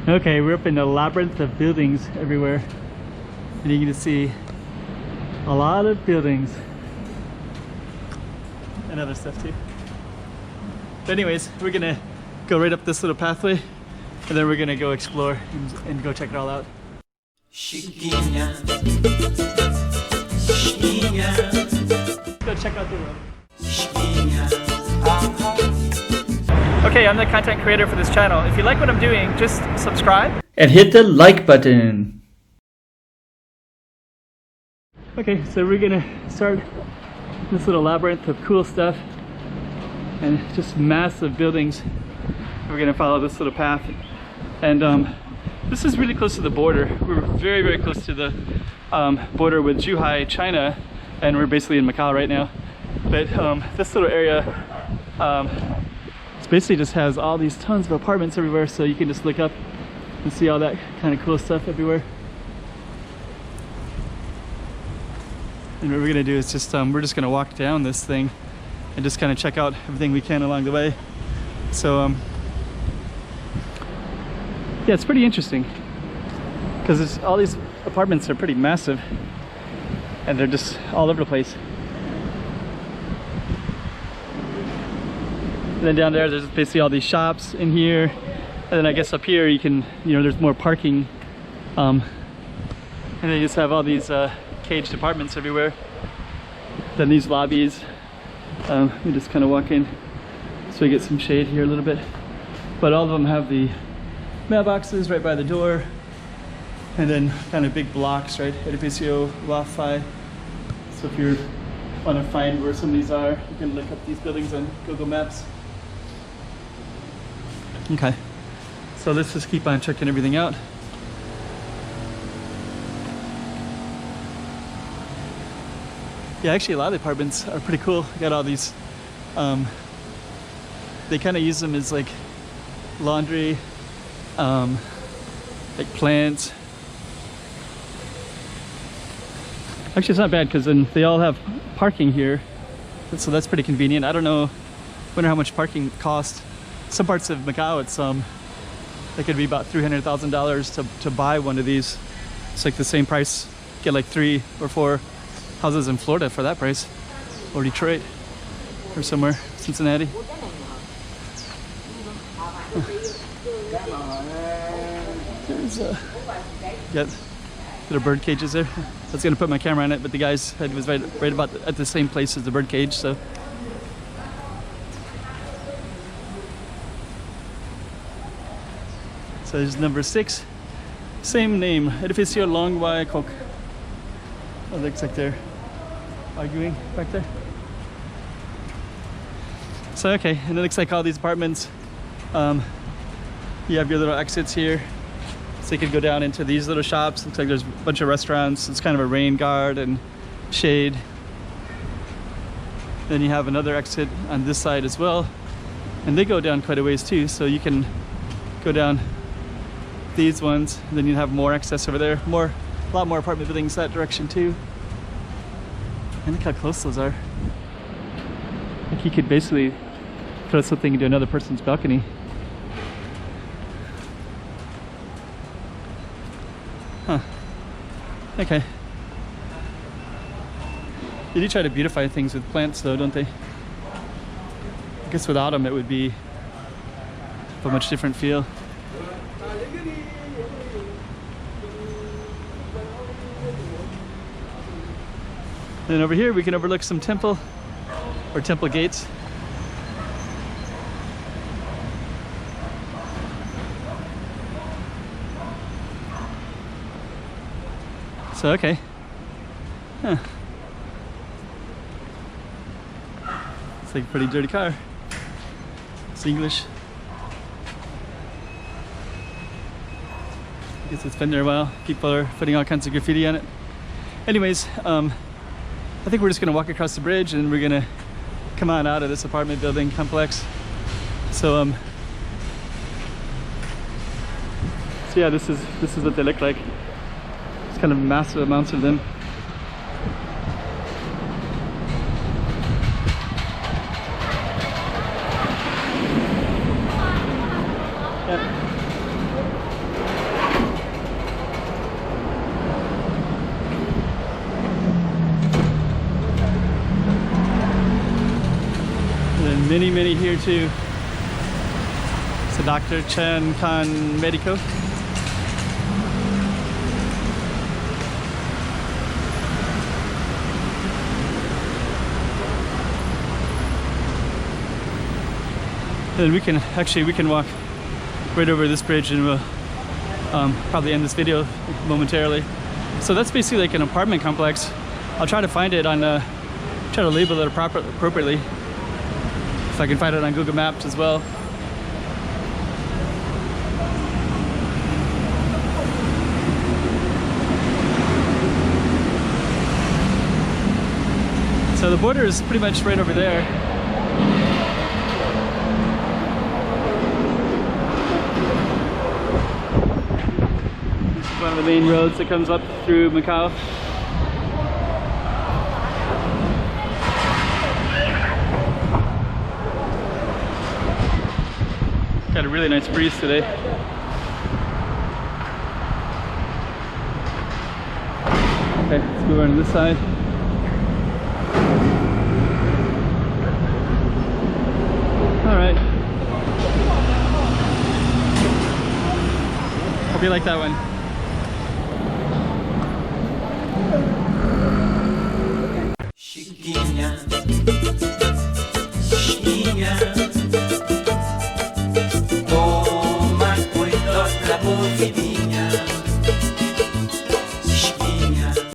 Okay, we're up in a labyrinth of buildings everywhere, and you can see a lot of buildings and other stuff too. But anyways, we're gonna go right up this little pathway, and then we're gonna go explore and go check it all out. Go check out the road. Okay, I'm the content creator for this channel. If you like what I'm doing, just subscribe and hit the like button. Okay, so we're gonna start this little labyrinth of cool stuff and just massive buildings. We're gonna follow this little path, and this is really close to the border. We're very, very close to the border with Zhuhai, China, and we're basically in Macau right now. But this little area it basically just has all these tons of apartments everywhere, so you can just look up and see all that kind of cool stuff everywhere. And what we're gonna do is just we're just gonna walk down this thing and just kind of check out everything we can along the way. So yeah, it's pretty interesting because all these apartments are pretty massive and they're just all over the place. And then down there's basically all these shops in here, and then I guess up here you can, there's more parking, and then you just have all these caged apartments everywhere. Then these lobbies, we just kind of walk in so we get some shade here a little bit, but all of them have the mailboxes right by the door, and then kind of big blocks, right? Edificio Wi-Fi. So if you want to find where some of these are, you can look up these buildings on Google Maps. Okay, so let's just keep on checking everything out. Yeah, actually a lot of the apartments are pretty cool. Got all these, they kind of use them as like laundry, like plants. Actually, it's not bad because then they all have parking here, so that's pretty convenient. I don't know, wonder how much parking costs. Some parts of Macau, it's it could be about $300,000 to buy one of these. It's like the same price, get like 3 or 4 houses in Florida for that price, or Detroit, or somewhere, Cincinnati. There's got little bird cages there. I was gonna put my camera on it, but the guy's head was right about at the same place as the bird cage, so. So there's number 6, same name, Edificio Longwai Kok. Oh, looks like they're arguing back there. So okay, and it looks like all these apartments, you have your little exits here, so you can go down into these little shops. Looks like there's a bunch of restaurants. It's kind of a rain guard and shade. Then you have another exit on this side as well, and they go down quite a ways too, so you can go down these ones, and then you have more access over there. A lot more apartment buildings that direction too. And look how close those are. Like you could basically throw something into another person's balcony. Huh. Okay. They do try to beautify things with plants though, don't they? I guess without them it would be a much different feel. Then over here we can overlook some temple or temple gates. So okay. Huh. It's like a pretty dirty car. It's English. I guess it's been there a while. People are putting all kinds of graffiti on it. Anyways, I think we're just gonna walk across the bridge and we're gonna come on out of this apartment building complex. So yeah, this is what they look like. It's kind of massive amounts of them. Yep. pharmacy here too. It's a Dr. Chen Kan Medico. Then we can walk right over this bridge, and we'll probably end this video momentarily. So that's basically like an apartment complex. I'll try to find it on, try to label it appropriately. If I can find it on Google Maps as well. So the border is pretty much right over there. This is one of the main roads that comes up through Macau. Got a really nice breeze today. Okay, let's move on to this side. All right. Hope you like that one.